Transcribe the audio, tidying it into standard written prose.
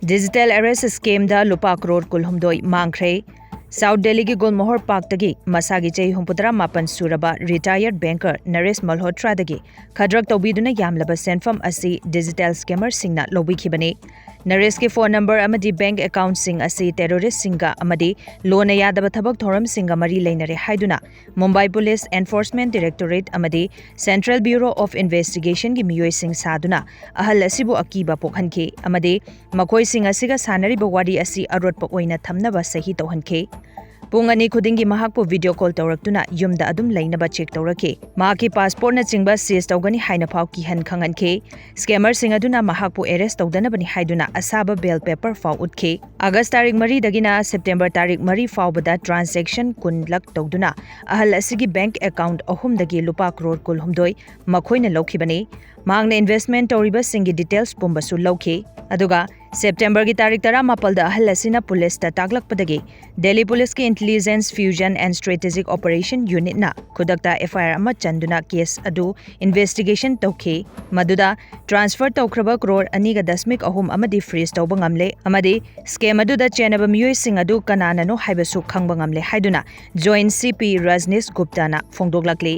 Digital arrest scheme da lupa crore kulhumdoi mangkre. South Delhi ki Gulmohar Park dagi masagi Chahi humputara mapan suraba retired banker Naresh Malhotra dagi khadrak toubiduna yamlaba senpham asi digital scammer singna lobikibani. Naresh ki phone number amadi bank account sing asi terrorist singa amadi loan yadaba thabak thoram singa mari leinare haiduna Mumbai Police Enforcement Directorate amadi Central Bureau of Investigation ki miyoi sing saduna ahal asibu akiba pokhanke amadi makoi sing asiga sanariba wari asi arotpa oina thamnaba sahi tawhanke. Pung ani khudingi mahakpo video call tawraktuna yumda adum lainaba check tawrake mahaki passport na chingba seize tawgani haina phau ki han khanganke scammer sing aduna mahakpo arrest tawdanabani haiduna asaba bail paper phau utke August tarik 3 dagina September tarik 3 phau bada transaction kun lak tawduna ahal asigi bank account ahum dagi lupa crore kul humdoi makhoina lokhibani mangna investment tawriba singi details pumbasu lokhe aduga September ki tarik 10 da ahal asina police ta taglakpadagi Delhi Police ki Intelligence Fusion and Strategic Operation Unit na kudakta FIR ama chanduna case adu investigation tawkhe maduda transfer tawkhraba crore 2.ahum amadi freeze tawba ngamle amadi scam adu da chenaba miyoi sing adu kanana no haibasu khangba ngamle haiduna Joint CP Rajneesh Gupta na phongdoklakle